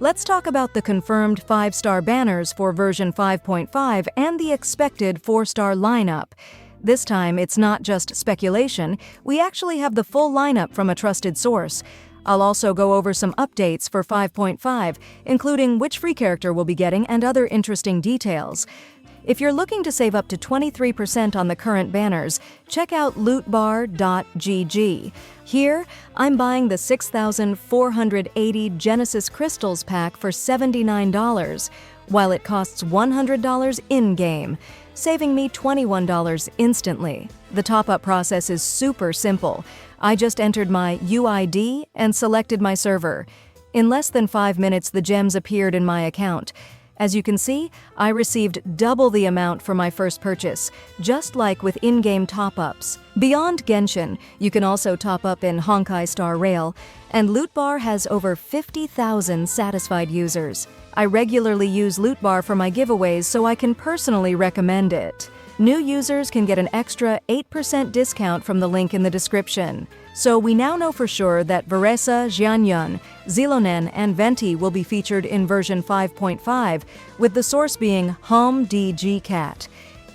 Let's talk about the confirmed 5-star banners for version 5.5 and the expected 4-star lineup. This time, it's not just speculation, we actually have the full lineup from a trusted source. I'll also go over some updates for 5.5, including which free character we'll be getting and other interesting details. If you're looking to save up to 23% on the current banners, check out lootbar.gg. Here, I'm buying the 6,480 Genesis Crystals pack for $79, while it costs $100 in-game, saving me $21 instantly. The top-up process is super simple. I just entered my UID and selected my server. In less than 5 minutes, the gems appeared in my account. As you can see, I received double the amount for my first purchase, just like with in-game top-ups. Beyond Genshin, you can also top up in Honkai Star Rail, and Lootbar has over 50,000 satisfied users. I regularly use Lootbar for my giveaways, so I can personally recommend it. New users can get an extra 8% discount from the link in the description. So we now know for sure that Veresa, Xianyun, Zilonen, and Venti will be featured in version 5.5, with the source being HomDGCat.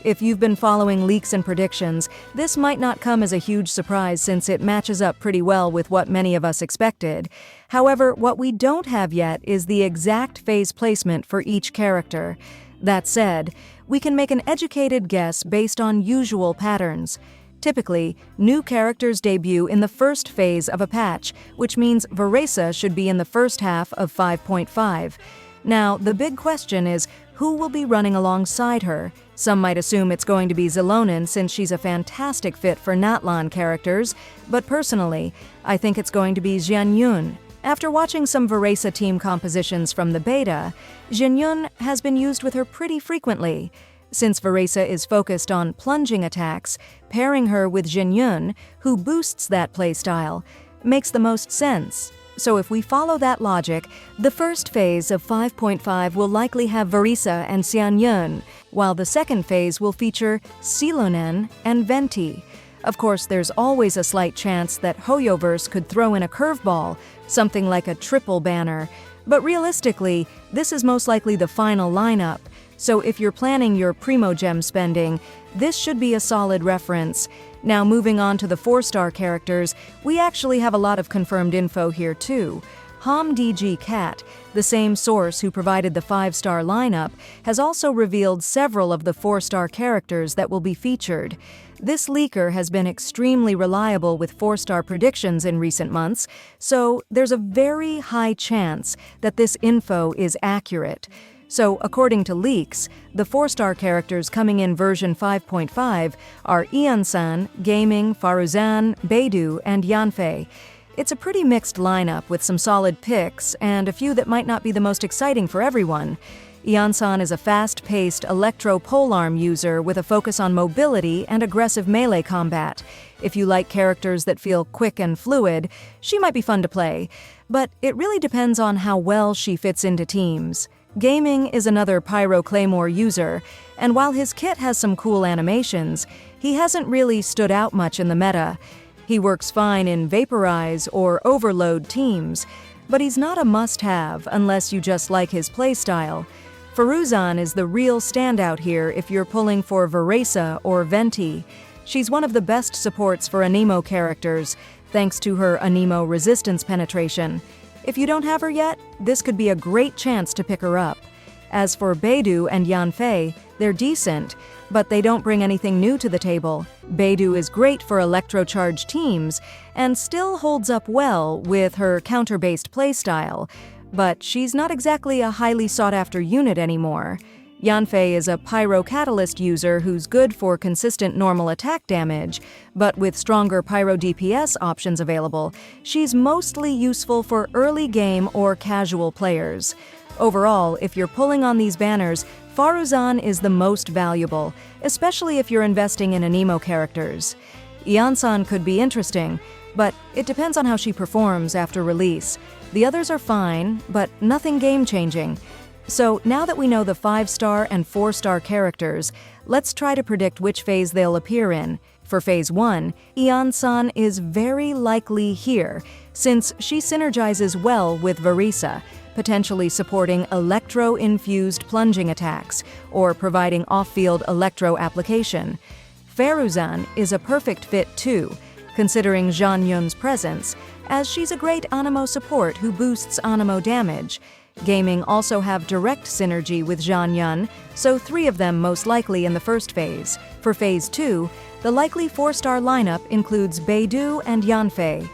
If you've been following leaks and predictions, this might not come as a huge surprise since it matches up pretty well with what many of us expected. However, what we don't have yet is the exact phase placement for each character. That said, we can make an educated guess based on usual patterns. Typically, new characters debut in the first phase of a patch, which means Veresa should be in the first half of 5.5. Now, the big question is, who will be running alongside her? Some might assume it's going to be Zilonen since she's a fantastic fit for Natlan characters, but personally, I think it's going to be Xianyun. After watching some Veresa team compositions from the beta, Xianyun has been used with her pretty frequently. Since Veresa is focused on plunging attacks, pairing her with Xianyun, who boosts that playstyle, makes the most sense. So if we follow that logic, the first phase of 5.5 will likely have Veresa and Xianyun, while the second phase will feature Zilonen and Venti. Of course, there's always a slight chance that Hoyoverse could throw in a curveball, something like a triple banner. But realistically, this is most likely the final lineup. So if you're planning your Primo Gem spending, this should be a solid reference. Now moving on to the 4-star characters, we actually have a lot of confirmed info here too. HomDGCat, the same source who provided the 5-star lineup, has also revealed several of the 4-star characters that will be featured. This leaker has been extremely reliable with 4-star predictions in recent months, so there's a very high chance that this info is accurate. So, according to leaks, the 4-star characters coming in version 5.5 are Ian-san, Gaming, Faruzan, Beidou, and Yanfei. It's a pretty mixed lineup with some solid picks and a few that might not be the most exciting for everyone. Ian-san is a fast-paced electro-polearm user with a focus on mobility and aggressive melee combat. If you like characters that feel quick and fluid, she might be fun to play, but it really depends on how well she fits into teams. Gaming is another Pyro Claymore user, and while his kit has some cool animations, he hasn't really stood out much in the meta. He works fine in Vaporize or Overload teams, but he's not a must-have unless you just like his playstyle. Faruzan is the real standout here if you're pulling for Veresa or Venti. She's one of the best supports for Anemo characters, thanks to her Anemo resistance penetration. If you don't have her yet, this could be a great chance to pick her up. As for Beidou and Yanfei, they're decent, but they don't bring anything new to the table. Beidou is great for electrocharged teams and still holds up well with her counter-based playstyle, but she's not exactly a highly sought-after unit anymore. Yanfei is a Pyro Catalyst user who's good for consistent normal attack damage, but with stronger Pyro DPS options available, she's mostly useful for early game or casual players. Overall, if you're pulling on these banners, Faruzan is the most valuable, especially if you're investing in Anemo characters. Ian-san could be interesting, but it depends on how she performs after release. The others are fine, but nothing game-changing. So now that we know the 5-star and 4-star characters, let's try to predict which phase they'll appear in. For Phase 1, Ian-san is very likely here, since she synergizes well with Veresa, potentially supporting electro-infused plunging attacks or providing off-field electro application. Feruzan is a perfect fit too, considering Zhang Yun's presence, as she's a great Anemo support who boosts Anemo damage. Gaming also have direct synergy with Zhang Yun, so 3 of them most likely in the first phase. For Phase 2, the likely 4-star lineup includes Beidou and Yanfei.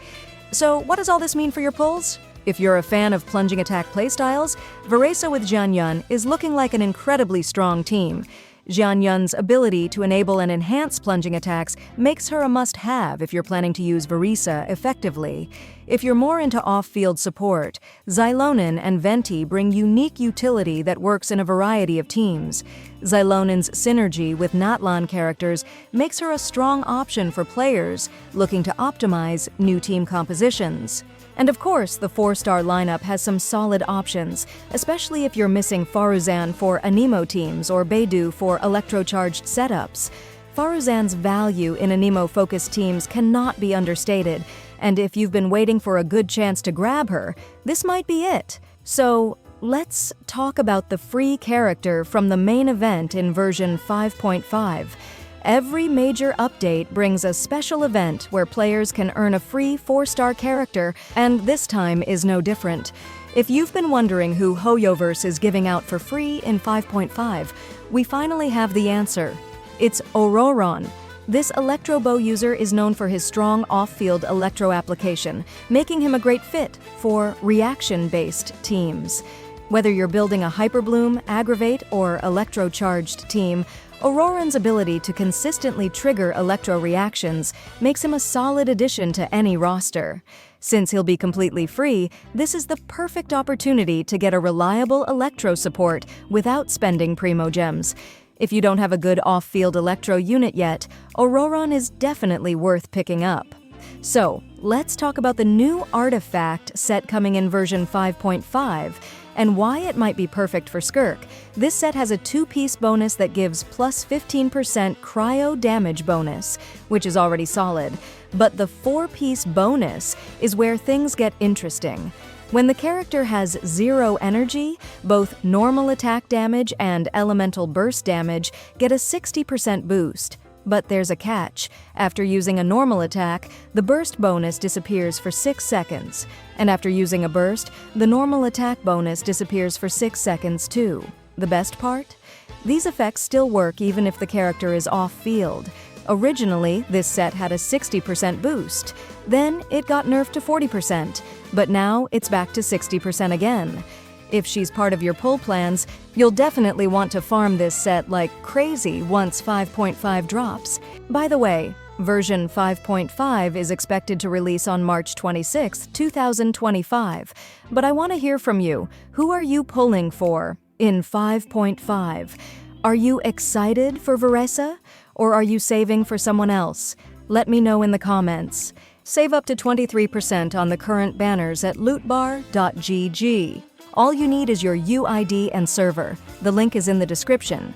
So what does all this mean for your pulls? If you're a fan of plunging attack playstyles, Veresa with Zhang Yun is looking like an incredibly strong team. Zhang Yun's ability to enable and enhance plunging attacks makes her a must-have if you're planning to use Veresa effectively. If you're more into off-field support, Xilonen and Venti bring unique utility that works in a variety of teams. Xilonen's synergy with Natlan characters makes her a strong option for players looking to optimize new team compositions. And of course, the 4-star lineup has some solid options, especially if you're missing Faruzan for Anemo teams or Beidou for electrocharged setups. Faruzan's value in Anemo-focused teams cannot be understated, and if you've been waiting for a good chance to grab her, this might be it. So, let's talk about the free character from the main event in version 5.5. Every major update brings a special event where players can earn a free 4-star character, and this time is no different. If you've been wondering who Hoyoverse is giving out for free in 5.5, we finally have the answer. It's Auroron. This Electro Bow user is known for his strong off-field electro application, making him a great fit for reaction-based teams. Whether you're building a Hyperbloom, Aggravate, or Electro-charged team, Auroron's ability to consistently trigger electro reactions makes him a solid addition to any roster. Since he'll be completely free, this is the perfect opportunity to get a reliable electro support without spending Primo Gems. If you don't have a good off-field electro unit yet, Auroron is definitely worth picking up. So, let's talk about the new artifact set coming in version 5.5, and why it might be perfect for Skirk. This set has a 2-piece bonus that gives plus 15% cryo damage bonus, which is already solid. But the 4-piece bonus is where things get interesting. When the character has 0 energy, both normal attack damage and elemental burst damage get a 60% boost. But there's a catch. After using a normal attack, the burst bonus disappears for 6 seconds. And after using a burst, the normal attack bonus disappears for 6 seconds too. The best part? These effects still work even if the character is off-field. Originally, this set had a 60% boost. Then it got nerfed to 40%, but now it's back to 60% again. If she's part of your pull plans, you'll definitely want to farm this set like crazy once 5.5 drops. By the way, version 5.5 is expected to release on March 26, 2025. But I want to hear from you. Who are you pulling for in 5.5? Are you excited for Veresa? Or are you saving for someone else? Let me know in the comments. Save up to 23% on the current banners at lootbar.gg. All you need is your UID and server. The link is in the description.